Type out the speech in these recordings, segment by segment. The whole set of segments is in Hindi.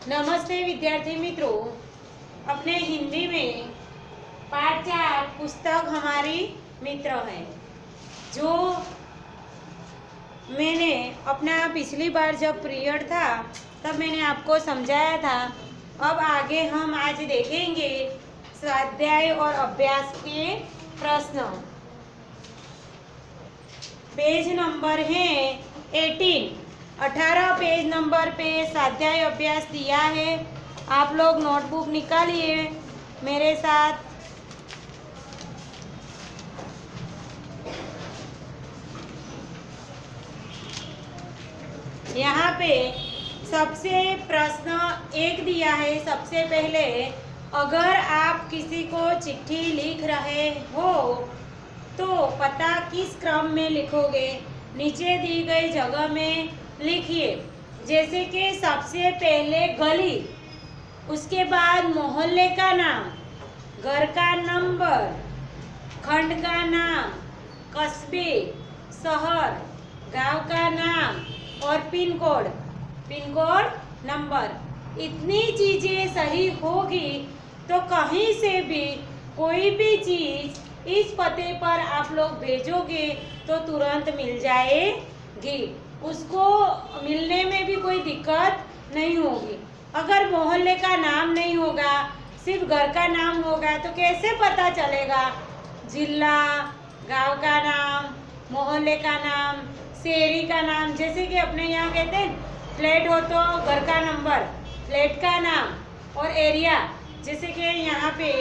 नमस्ते विद्यार्थी मित्रों, अपने हिंदी में पाठ 4 पुस्तक हमारी मित्र है। जो मैंने अपना पिछली बार जब पीरियड था तब मैंने आपको समझाया था। अब आगे हम आज देखेंगे स्वाध्याय और अभ्यास के प्रश्न। पेज नंबर है 18 पेज नंबर पे स्वाध्याय अभ्यास दिया है। आप लोग नोटबुक निकालिए मेरे साथ। यहाँ पे सबसे प्रश्न 1 दिया है। सबसे पहले, अगर आप किसी को चिट्ठी लिख रहे हो तो पता किस क्रम में लिखोगे? नीचे दी गई जगह में लिखिए। जैसे कि सबसे पहले गली, उसके बाद मोहल्ले का नाम, घर का नंबर, खंड का नाम, कस्बे, शहर, गांव का नाम और पिन कोड नंबर। इतनी चीजें सही होगी तो कहीं से भी कोई भी चीज इस पते पर आप लोग भेजोगे तो तुरंत मिल जाएगी। उसको मिलने में भी कोई दिक्कत नहीं होगी। अगर मोहल्ले का नाम नहीं होगा, सिर्फ घर का नाम होगा तो कैसे पता चलेगा? जिला, गांव का नाम, मोहल्ले का नाम, शहरी का नाम। जैसे कि अपने यहाँ कहते हैं फ्लैट हो तो घर का नंबर, फ्लैट का नाम और एरिया। जैसे कि यहाँ पे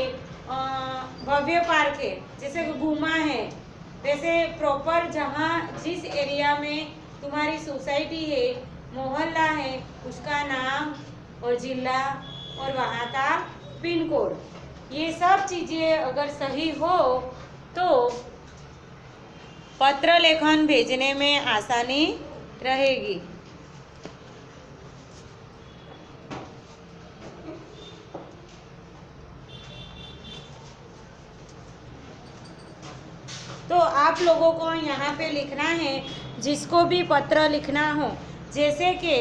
भव्य पार्क है, जैसे घूमा है, वैसे प्रॉपर जहाँ जिस एरिया में तुम्हारी सोसाइटी है, मोहल्ला है, उसका नाम और जिला और वहाँ का पिन कोड। ये सब चीज़ें अगर सही हो तो पत्र लेखन भेजने में आसानी रहेगी। तो आप लोगों को यहाँ पे लिखना है, जिसको भी पत्र लिखना हो। जैसे कि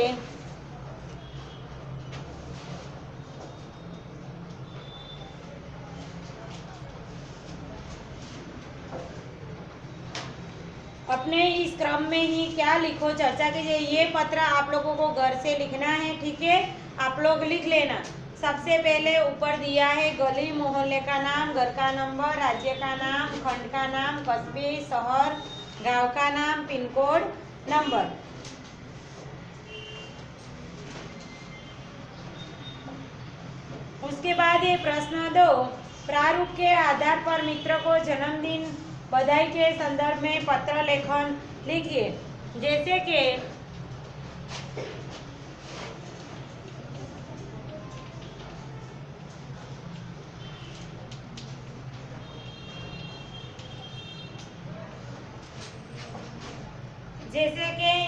अपने इस क्रम में ही क्या लिखो, चर्चा कीजिए। ये पत्र आप लोगों को घर से लिखना है, ठीक है? आप लोग लिख लेना। सबसे पहले ऊपर दिया है गली, मोहल्ले का नाम, घर का नंबर, राज्य का नाम, खंड का नाम, कस्बे, शहर, गांव का नाम, पिन कोड नंबर। उसके बाद ये प्रश्न 2, प्रारूप के आधार पर मित्र को जन्मदिन बधाई के संदर्भ में पत्र लेखन लिखिए। जैसे कि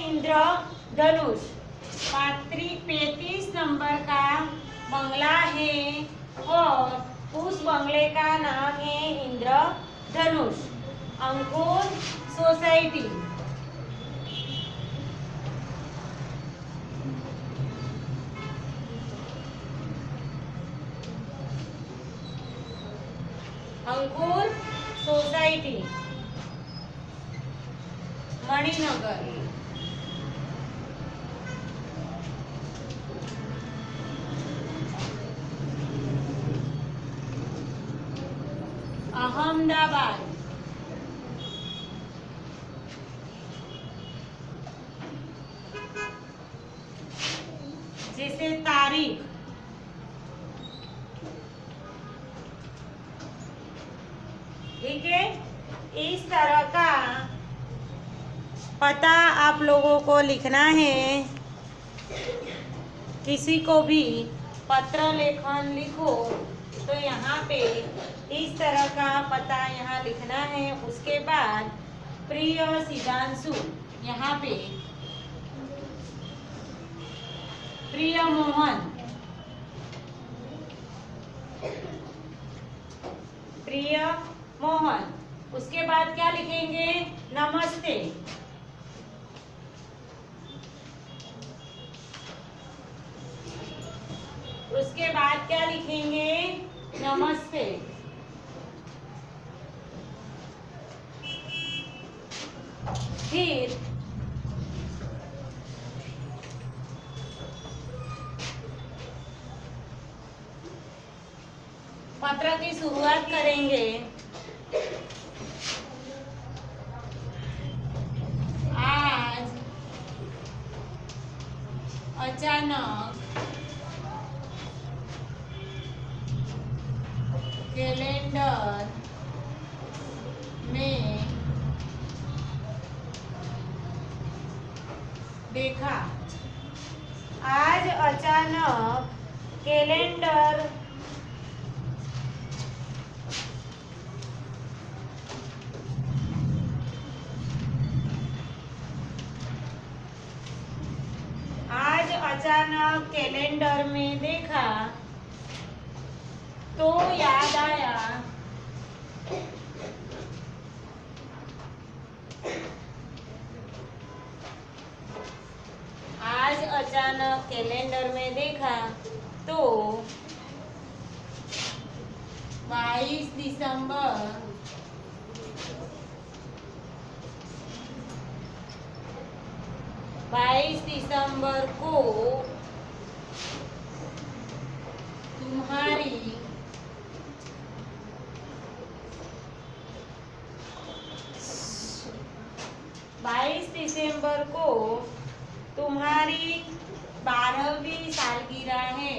इंद्रधनुष 35 नंबर का बंगला है और उस बंगले का नाम है इंद्रधनुष। अंकुर सोसाइटी, अंकुर सोसाइटी, मणिनगर। अहमदाबाद, जैसे तारीख, ठीक है? इस तरह का पता आप लोगों को लिखना है। किसी को भी पत्र लेखन लिखो तो यहाँ पे इस तरह का पता यहाँ लिखना है। उसके बाद प्रिय सिद्धांशु, यहाँ पे प्रिय मोहन, प्रिय मोहन। उसके बाद क्या लिखेंगे? नमस्ते। उसके बाद क्या लिखेंगे? नमस्ते। फिर पत्र की शुरुआत करेंगे। आज अचानक कैलेंडर में देखा। आज अचानक कैलेंडर में देखा तो याद आया आज अचानक कैलेंडर में देखा तो 22 दिसंबर को तुम्हारी 12वीं सालगिरह है।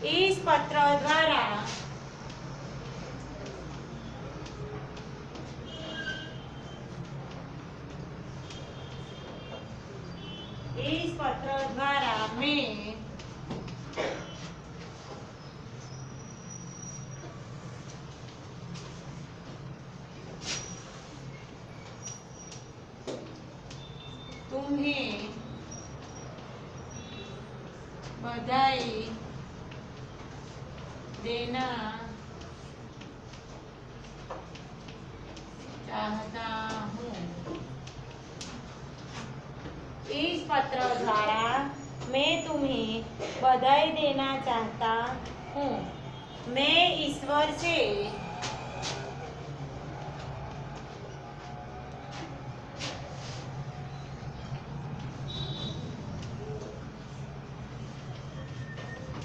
इस पत्र द्वारा मैं तुम्हें बधाई देना चाहता हूँ। इस पत्र द्वारा मैं तुम्हें बधाई देना चाहता हूँ। मैं ईश्वर से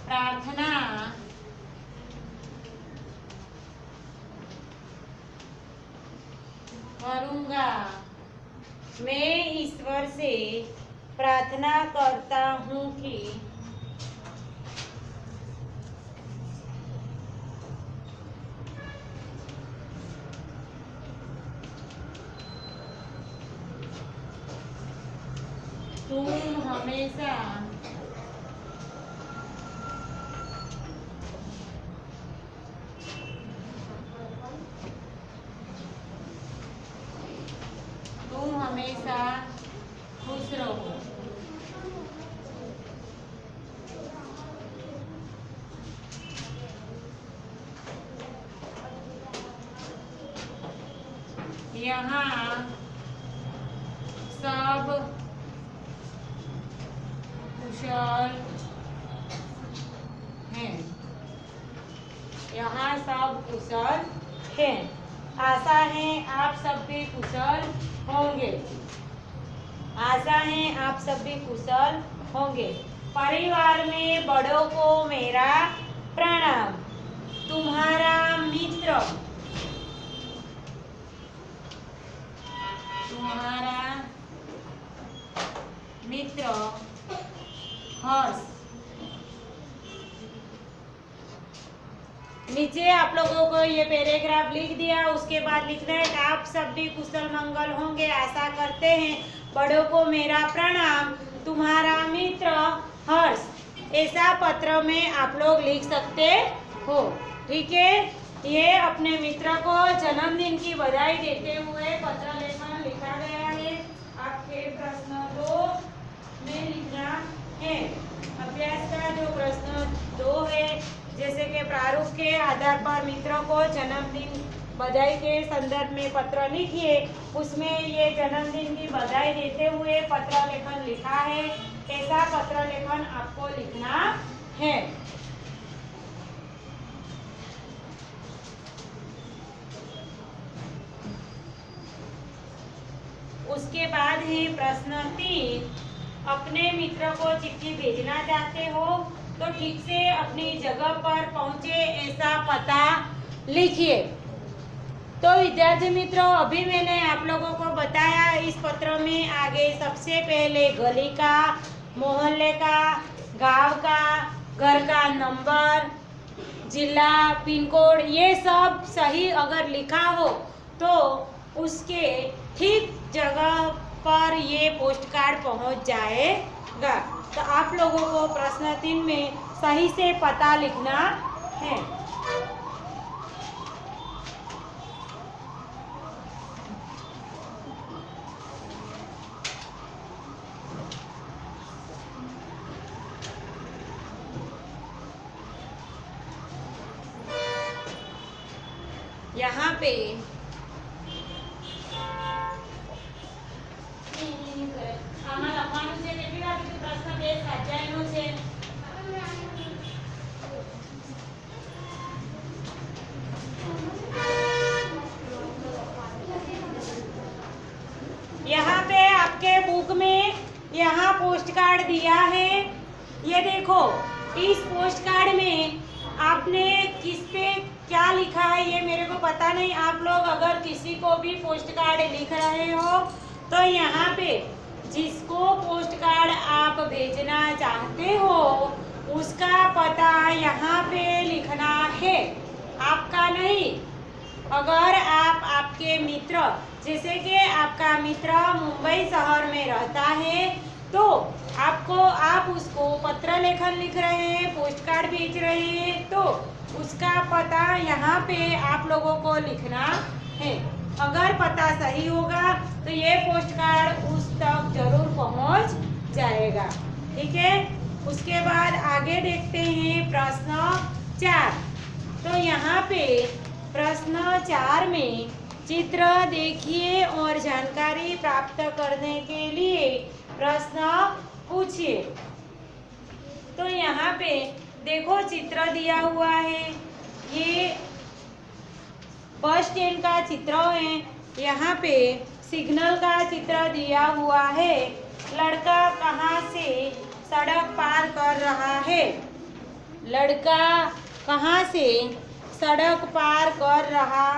प्रार्थना करूंगा। मैं ईश्वर से प्रार्थना करता हूँ कि तुम हमेशा खुश रहो। यहाँ सब कुशल हैं। यहाँ सब कुशल हैं। आशा है आप सब भी कुशल होंगे। आशा है आप सब भी कुशल होंगे। परिवार में बड़ों को मेरा प्रणाम। तुम्हारा मित्र हर्ष। नीचे आप लोगों को ये पैराग्राफ लिख दिया। उसके बाद लिखना है कि आप सब भी कुशल मंगल होंगे। आशा करते हैं। बड़ों को मेरा प्रणाम। तुम्हारा मित्र हर्ष। ऐसा पत्र में आप लोग लिख सकते हो। ठीक है। ये अपने मित्र को जन्मदिन की बधाई देते हुए पत्र लेखन लिखा गया है। आपके प्रश्न 2 में लिखना है। अभ्यास का जो प्रश्न 2 है, जैसे कि प्रारूप के आधार पर मित्र को जन्मदिन बधाई के संदर्भ में पत्र लिखिए। उसमें ये जन्मदिन की बधाई देते हुए पत्र लेखन लिखा है। ऐसा पत्र लेखन आपको लिखना है। उसके बाद है प्रश्न 3। अपने मित्र को चिट्ठी भेजना चाहते हो तो ठीक से अपनी जगह पर पहुंचे ऐसा पता लिखिए। तो विद्यार्थी मित्रों, अभी मैंने आप लोगों को बताया इस पत्र में आगे सबसे पहले गली का, मोहल्ले का, गांव का, घर का नंबर, जिला, पिन कोड, ये सब सही अगर लिखा हो तो उसके ठीक जगह पर ये पोस्ट कार्ड पहुंच जाएगा। तो आप लोगों को प्रश्न 3 में सही से पता लिखना है। यहाँ पे આમાં લખવાનું છે કેટલી વાર પ્રશ્ન 2 સ્વાધ્યાયનો છે। यहाँ पे आपके बुक में यहाँ पोस्ट कार्ड दिया है। ये देखो, इस पोस्ट कार्ड में आपने किस पे क्या लिखा है ये मेरे को पता नहीं। आप लोग अगर किसी को भी पोस्ट कार्ड लिख रहे हो तो यहाँ पे जिसको पोस्ट कार्ड आप भेजना चाहते हो उसका पता यहाँ पे लिखना है, आपका नहीं। अगर आप आपके मित्र, जैसे कि आपका मित्र मुंबई शहर में रहता है तो आप उसको पत्र लेखन लिख रहे हैं, पोस्ट कार्ड भेज रहे हैं तो उसका पता यहाँ पे आप लोगों को लिखना है। अगर पता सही होगा तो ये पोस्ट कार्ड उस तक जरूर पहुँच जाएगा। ठीक है, उसके बाद आगे देखते हैं प्रश्न 4। तो यहाँ पे प्रश्न 4 में चित्र देखिए और जानकारी प्राप्त करने के लिए प्रश्न पूछिए। तो यहाँ पे देखो चित्र दिया हुआ है, ये बस स्टैंड का चित्र है। यहाँ पे सिग्नल का चित्र दिया हुआ है। लड़का कहाँ से सड़क पार कर रहा है? लड़का कहाँ से सड़क पार कर रहा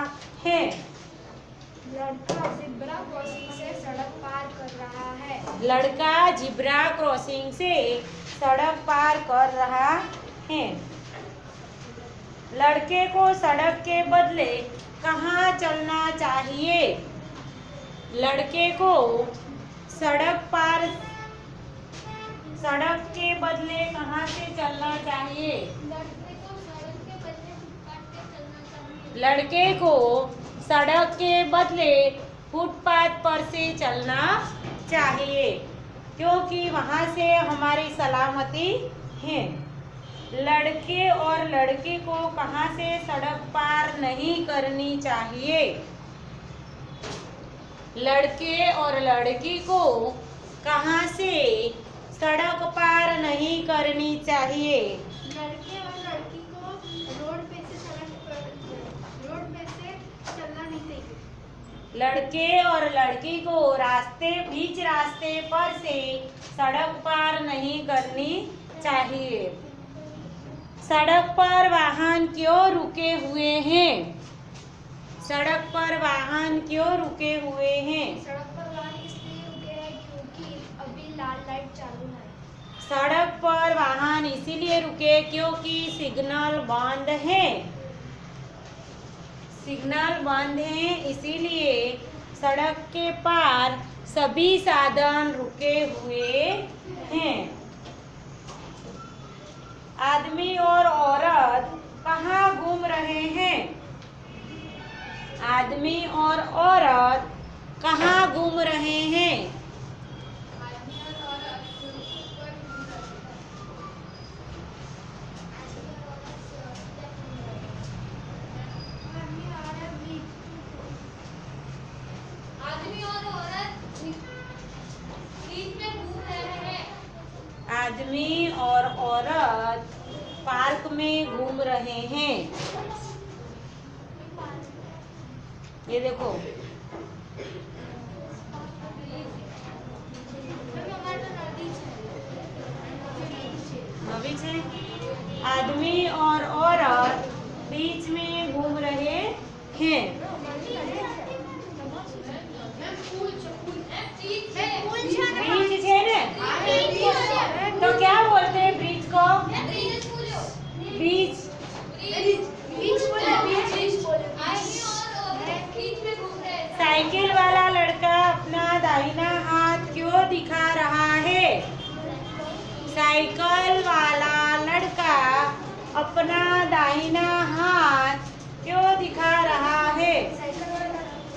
है? लड़का ज़ेब्रा क्रॉसिंग से सड़क पार कर रहा है। लड़का ज़ेब्रा क्रॉसिंग से सड़क पार कर रहा है। लड़के को सड़क के बदले कहाँ चलना चाहिए? लड़के को सड़क के बदले कहाँ से चलना चाहिए? लड़के को सड़क के बदले फुटपाथ पर से चलना चाहिए, क्योंकि वहाँ से हमारी सलामती है। लड़के और लड़की को कहाँ से सड़क पार नहीं करनी चाहिए? लड़के और लड़की को कहाँ से सड़क पार नहीं करनी चाहिए? लड़के और लड़की को रोड पे से चलना नहीं चाहिए। लड़के और लड़की को बीच रास्ते पर से सड़क पार नहीं करनी चाहिए। सड़क पर वाहन क्यों रुके हुए हैं? सड़क पर वाहन क्यों रुके हुए हैं? सड़क पर वाहन इसलिए रुके हैं क्योंकि अभी लाल लाइट चालू है। सड़क पर वाहन इसीलिए रुके क्योंकि सिग्नल बंद है। सिग्नल बंद है इसीलिए सड़क के पार सभी साधन रुके हुए हैं। आदमी और औरत कहाँ घूम रहे हैं? आदमी और औरत कहाँ घूम रहे हैं? आदमी और औरत पार्क में घूम रहे हैं। ये देखो, नवी है। आदमी और औरत बीच में घूम रहे हैं। ब्रिज है ना, तो क्या बोलते हैं ब्रिज को? बीच। साइकिल वाला लड़का अपना दाहिना हाथ क्यों दिखा रहा है? साइकिल वाला लड़का अपना दाहिना हाथ क्यों दिखा रहा है? साइकिल वाला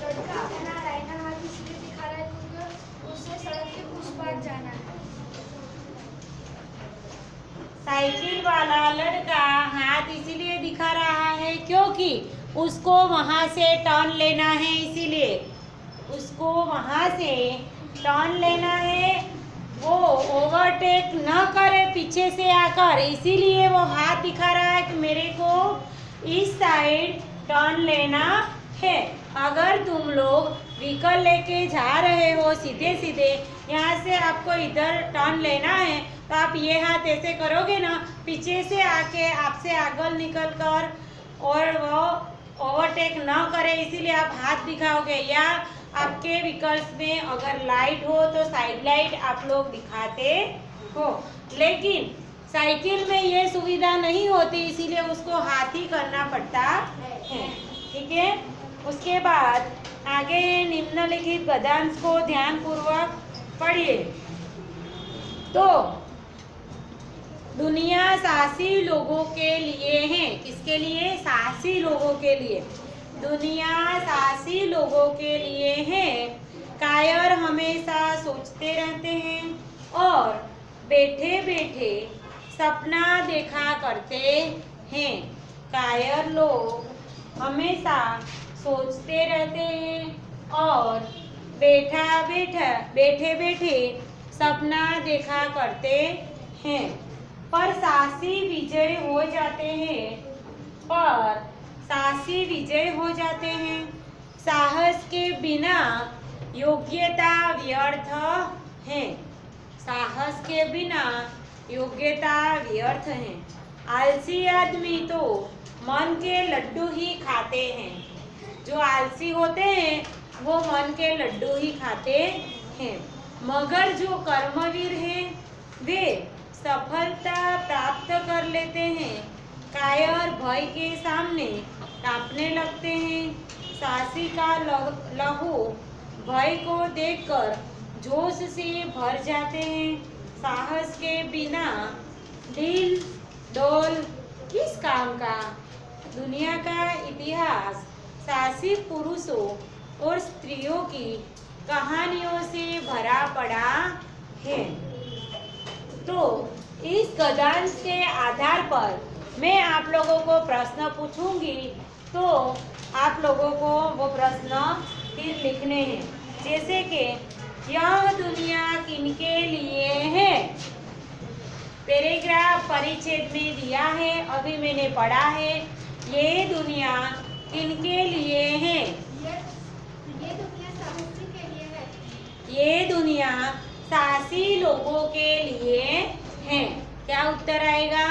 लड़का अपना दाहिना हाथ इसलिए दिखा रहा है क्योंकि उसे सड़क के उस पार जाना है। साइकिल वाला लड़का हाथ इसीलिए दिखा रहा है क्योंकि उसको वहां से टर्न लेना है, इसीलिए उसको वहां से टर्न लेना है। वो ओवरटेक न करे पीछे से आकर, इसीलिए वो हाथ दिखा रहा है कि मेरे को इस साइड टर्न लेना है। अगर तुम लोग व्हीकल लेके जा रहे हो सीधे सीधे, यहाँ से आपको इधर टर्न लेना है, तो आप ये हाथ ऐसे करोगे ना, पीछे से आके आपसे आगे निकल कर और वो ओवरटेक न करे, इसीलिए आप हाथ दिखाओगे। या आपके व्हीकल्स में अगर लाइट हो तो साइड लाइट आप लोग दिखाते हो, लेकिन साइकिल में ये सुविधा नहीं होती, इसीलिए उसको हाथ ही करना पड़ता है। ठीक है। उसके बाद आगे निम्नलिखित पदांश को ध्यानपूर्वक पढ़िए। तो दुनिया साहसी लोगों के लिए है। किसके लिए? साहसी लोगों के लिए। दुनिया साहसी लोगों के लिए है। कायर हमेशा सोचते रहते हैं और बैठे बैठे सपना देखा करते हैं। कायर लोग हमेशा सोचते रहते हैं और बैठे बैठे सपना देखा करते हैं। पर साहसी विजय हो जाते हैं। साहस के बिना योग्यता व्यर्थ है। साहस के बिना योग्यता व्यर्थ है। आलसी आदमी तो मन के लड्डू ही खाते हैं। जो आलसी होते हैं वो मन के लड्डू ही खाते हैं। मगर जो कर्मवीर हैं वे सफलता प्राप्त कर लेते हैं। कायर भय के सामने कांपने लगते हैं। साहसी का लहू भय को देखकर जोश से भर जाते हैं। साहस के बिना दिल डोल किस काम का। दुनिया का इतिहास साहसी पुरुषों और स्त्रियों की कहानियों से भरा पड़ा है। तो इस गद्यांश के आधार पर मैं आप लोगों को प्रश्न पूछूंगी, तो आप लोगों को वो प्रश्न फिर लिखने हैं। जैसे कि यह दुनिया किनके लिए है? पैराग्राफ परिच्छेद में दिया है, अभी मैंने पढ़ा है। ये दुनिया किनके लिए है? ये दुनिया साहसी के लिए है। ये दुनिया साहसी लोगों के लिए है। क्या उत्तर आएगा?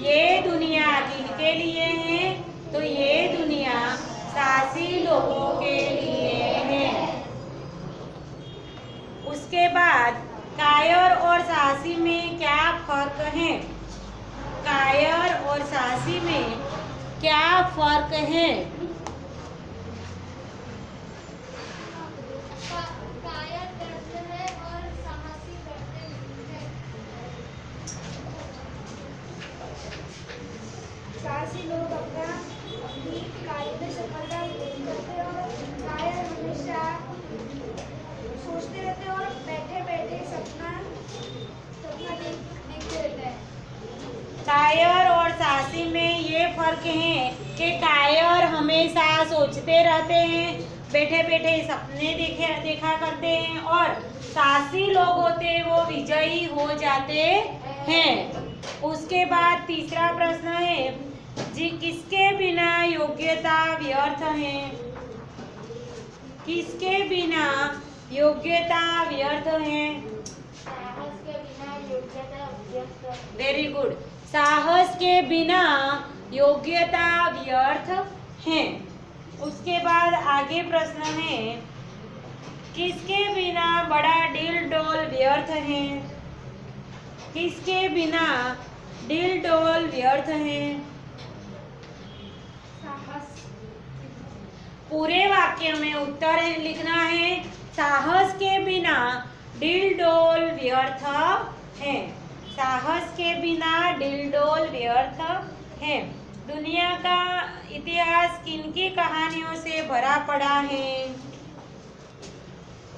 ये दुनिया किनके लिए है? तो ये दुनिया साहसी लोगों के लिए है। उसके बाद कायर और साहसी में क्या फर्क है? कायर और साहसी में क्या फर्क है? कायर डरते हैं और साहसी डरते नहीं हैं। साहसी लोग अपनी कार्य में सफलता करते हैं और करके हैं कि कायर हमेशा सोचते रहते हैं, बैठे बैठे सपने देखा करते हैं, और साहसी लोग होते हैं वो विजयी हो जाते हैं। उसके बाद तीसरा प्रश्न है जी, किसके बिना योग्यता व्यर्थ है? किसके बिना योग्यता व्यर्थ है? साहस के बिना योग्यता व्यर्थ। Very good. साहस के बिना योग्यता व्यर्थ है। उसके बाद आगे प्रश्न है, किसके बिना बड़ा दिल डोल व्यर्थ है? किसके बिना दिल डोल व्यर्थ है? साहस। पूरे वाक्य में उत्तर लिखना है। साहस के बिना दिल डोल व्यर्थ है। साहस के बिना दिल डोल व्यर्थ है। दुनिया का इतिहास किनकी कहानियों से भरा पड़ा है?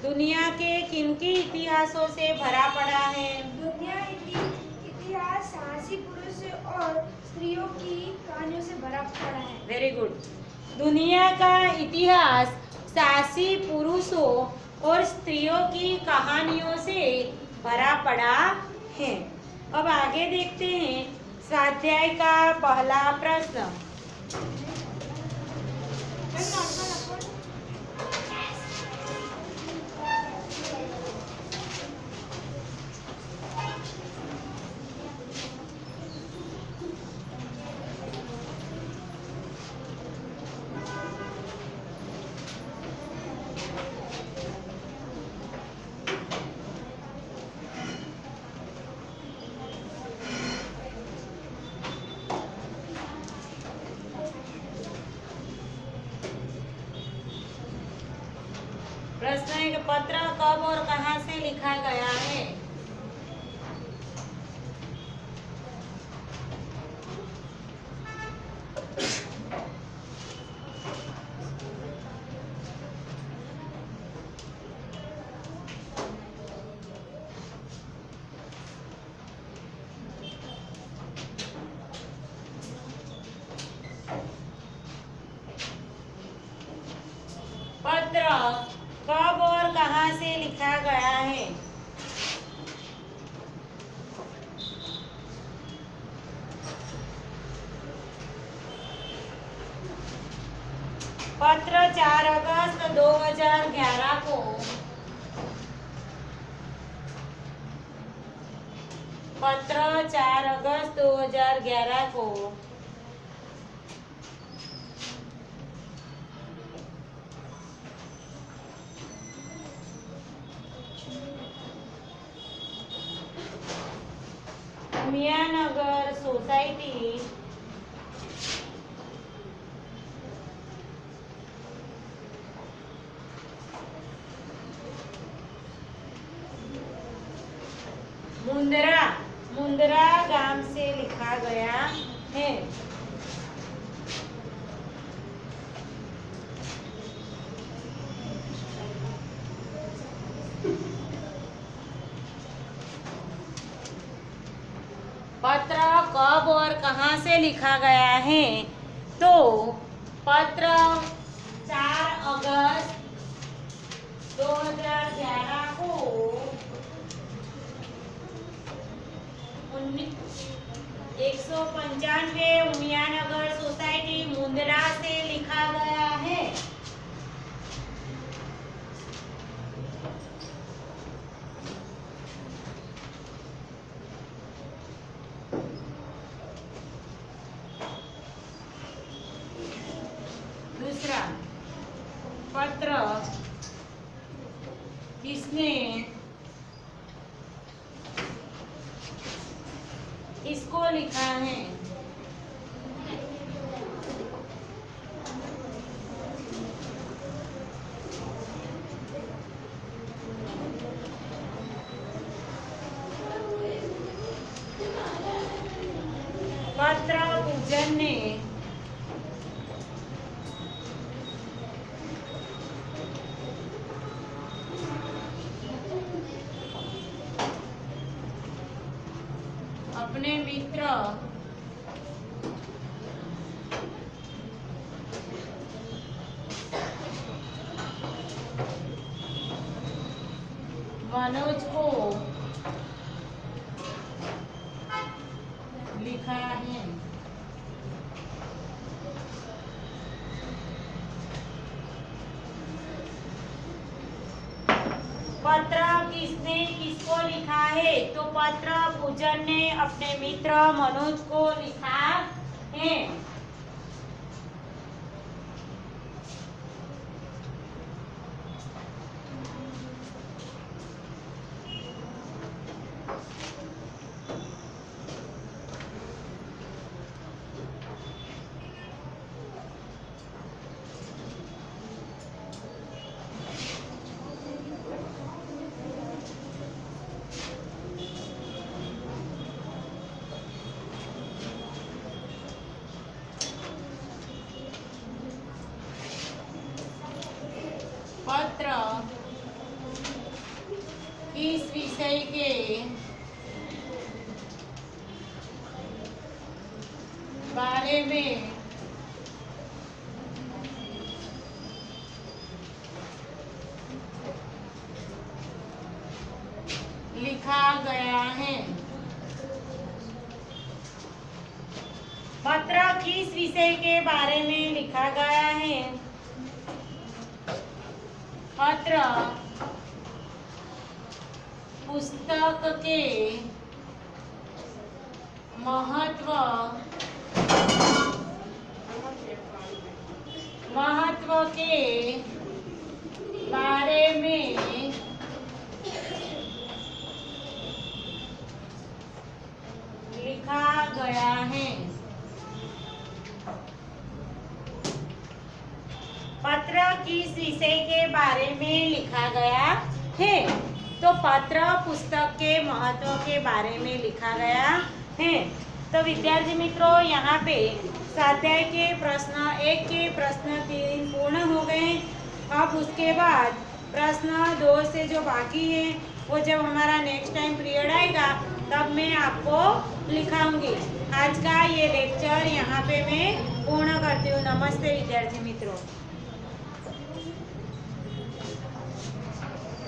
दुनिया के किनकी इतिहासों से भरा पड़ा है? दुनिया इतिहास साहसी पुरुषों और स्त्रियों की कहानियों से भरा पड़ा है। Very good. दुनिया का इतिहास साहसी पुरुषों और स्त्रियों की कहानियों से भरा पड़ा है। अब आगे देखते हैं स्वाध्याय का पहला प्रश्न। प्रश्न है कि पत्र कब और कहां से लिखा गया है? पत्र कब और कहां से लिखा गया है? पत्र 4 अगस्त 2011 को पत्र 4 अगस्त 2011 को उमियानगर सोसाइटी मुंदरा गांव से लिखा गया है। पत्र कब और कहां से लिखा गया है? तो पत्र 4 अगस्त 2011 को 195 उमियानगर सोसाइटी मुंदरा से लिखा गया है। दूसरा पत्र किसने इसको लिखा है? पत्र पूजन ने अपने मित्र मनोज को लिखा है। पत्र किसने किसको लिखा है? तो पत्र पूजन ने अपने मित्र मनोज को लिखा है। पत्र किस विषय के बारे में लिखा गया है? पत्र किस विषय के बारे में लिखा गया है? पत्र पुस्तक के महत्व के बारे में लिखा गया है। पत्र किस विषय के बारे में लिखा गया है? तो पत्र पुस्तक के महत्व के बारे में लिखा गया है। तो विद्यार्थी मित्रों, यहाँ पे स्वाध्याय के प्रश्न 1 के प्रश्न 3 पूर्ण हो गए। अब उसके बाद प्रश्न 2 से जो बाकी है वो जब हमारा नेक्स्ट टाइम पीरियड आएगा तब मैं आपको लिखाऊंगी। आज का ये लेक्चर यहाँ पे मैं पूर्ण करती हूँ। नमस्ते विद्यार्थी मित्रों।